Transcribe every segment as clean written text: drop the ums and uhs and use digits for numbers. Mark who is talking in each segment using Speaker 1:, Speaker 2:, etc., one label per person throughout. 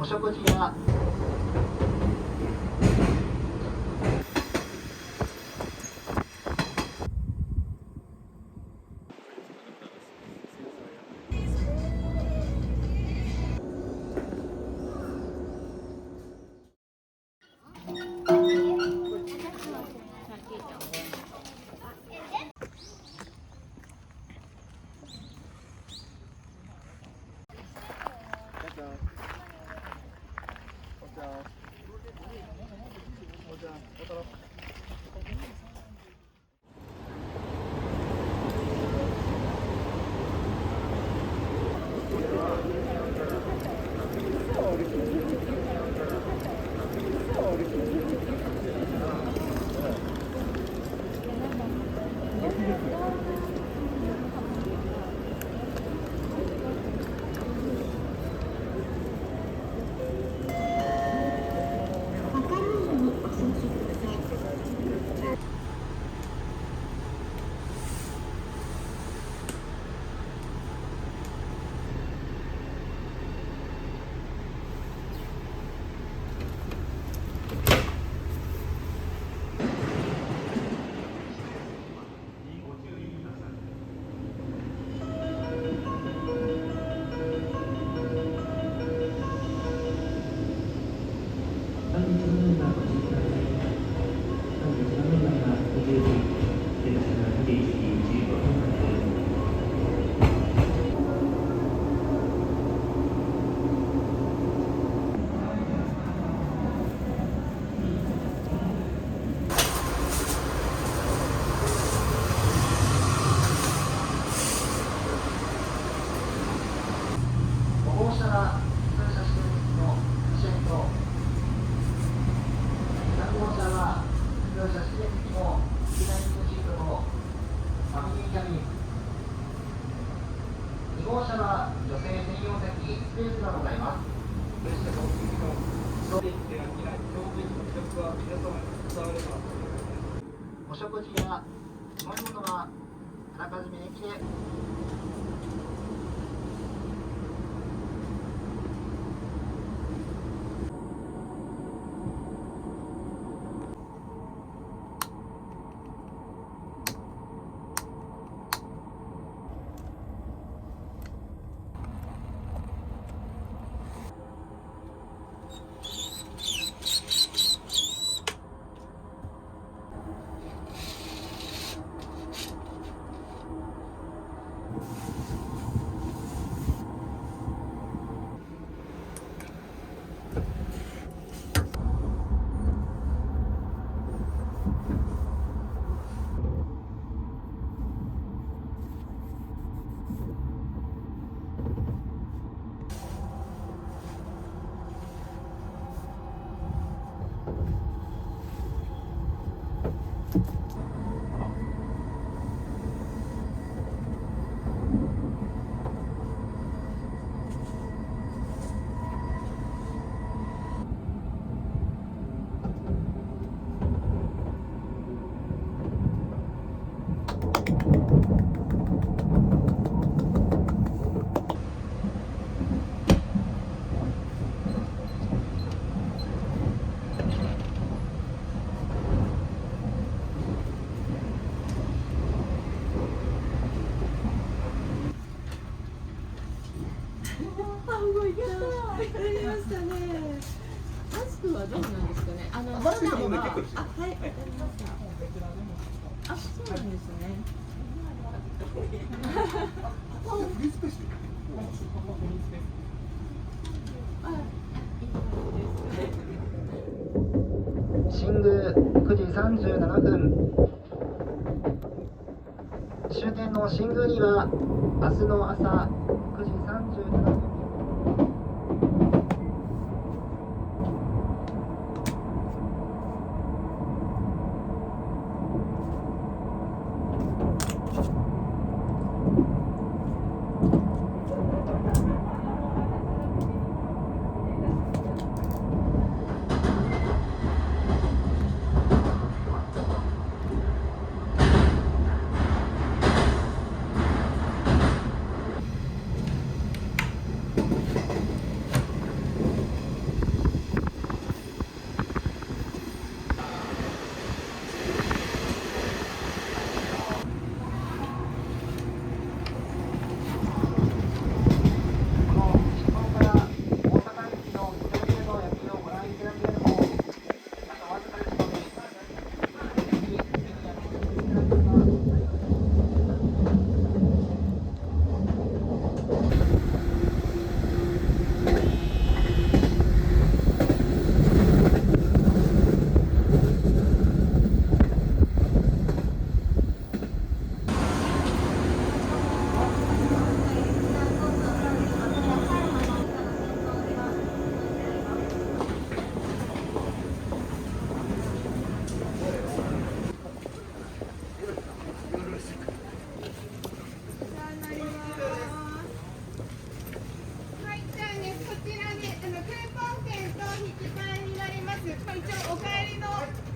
Speaker 1: お食事や歩行者が通車しているのチェック、3号車は通車しているの左のシートのファミリーキャビン、2号車は女性専用席スペースがございます。お食事や飲み物はあらかじめ駅で
Speaker 2: 動いた。やりましたね。マスクはどうなんですかね。マスクは、はい、わかりました。あ、そうなんですね。
Speaker 1: 新宮9時37分、終点の新宮には明日の朝9時37分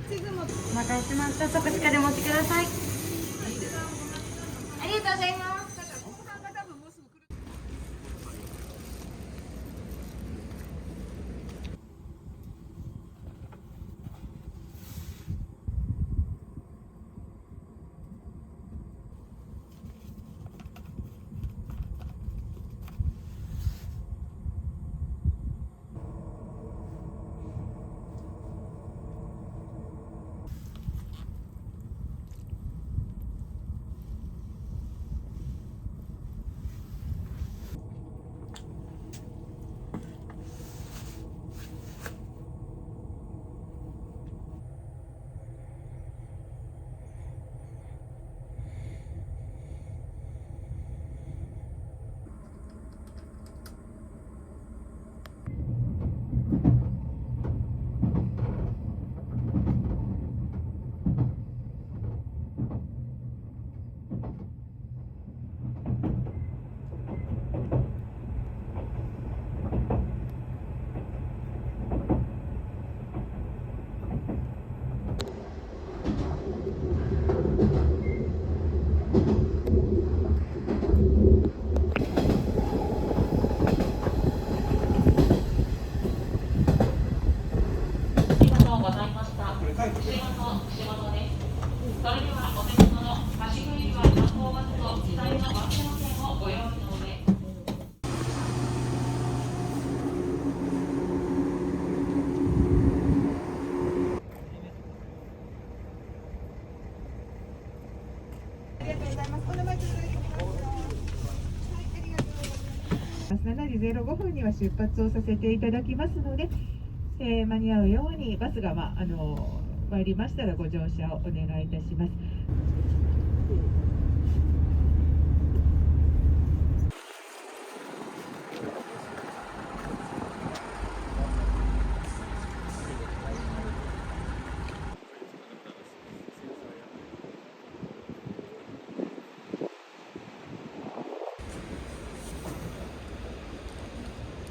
Speaker 3: お待たせしました。即地下でお持ちください。ありがとうございます。
Speaker 4: 7時05分には出発をさせていただきますので、間に合うようにバスが、参りましたらご乗車をお願いいたします。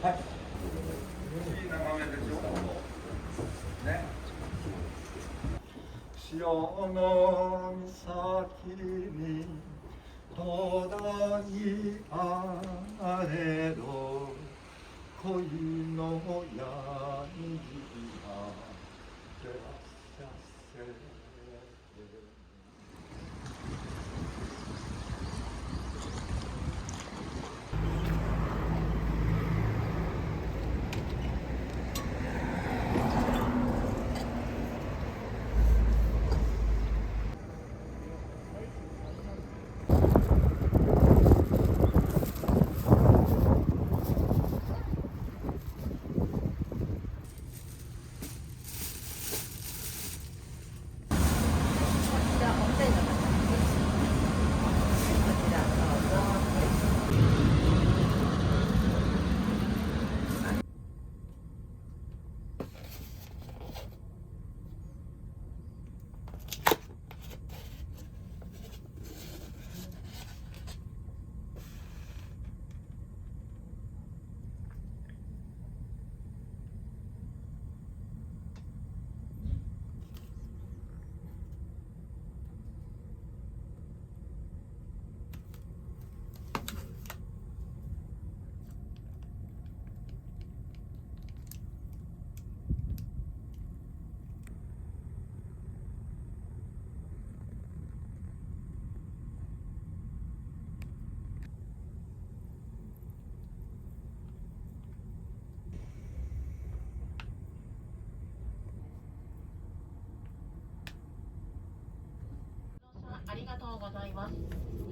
Speaker 1: はい。いい眺めでしょ。ね。潮の岬に灯台あれど恋の闇が照らさせ
Speaker 5: ありがとうございます。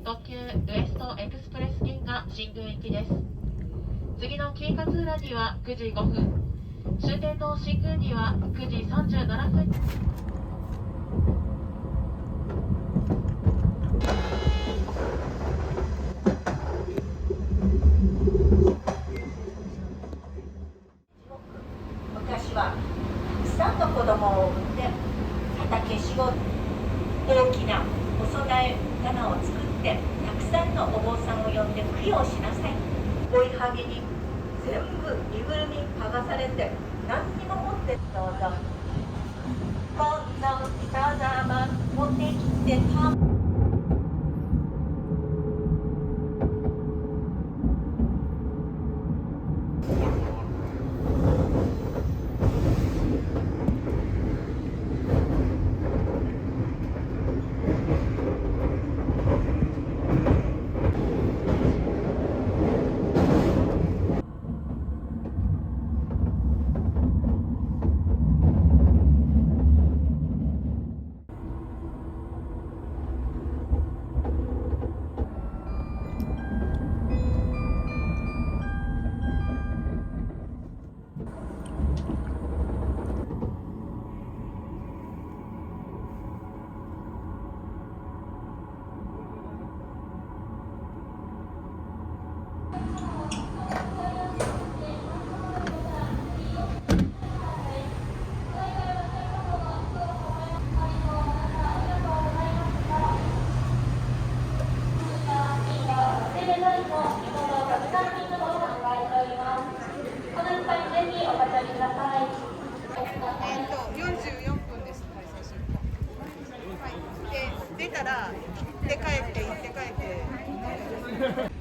Speaker 5: 特急ウエストエクスプレス便が新宮行きです。次の紀伊勝浦には9時5分、終点の新宮には9時37分。
Speaker 6: 昔はたくさんの子供を産んで畑仕事、大きなお供え棚を作ってたくさんのお坊さんを呼んで供養しなさい。追いはぎに全部身ぐるみ剥がされて何にも持ってどうぞ。の人様持ってきてた
Speaker 4: 44分です、開催するの。はい。で、出たら、行って帰って、行って帰って。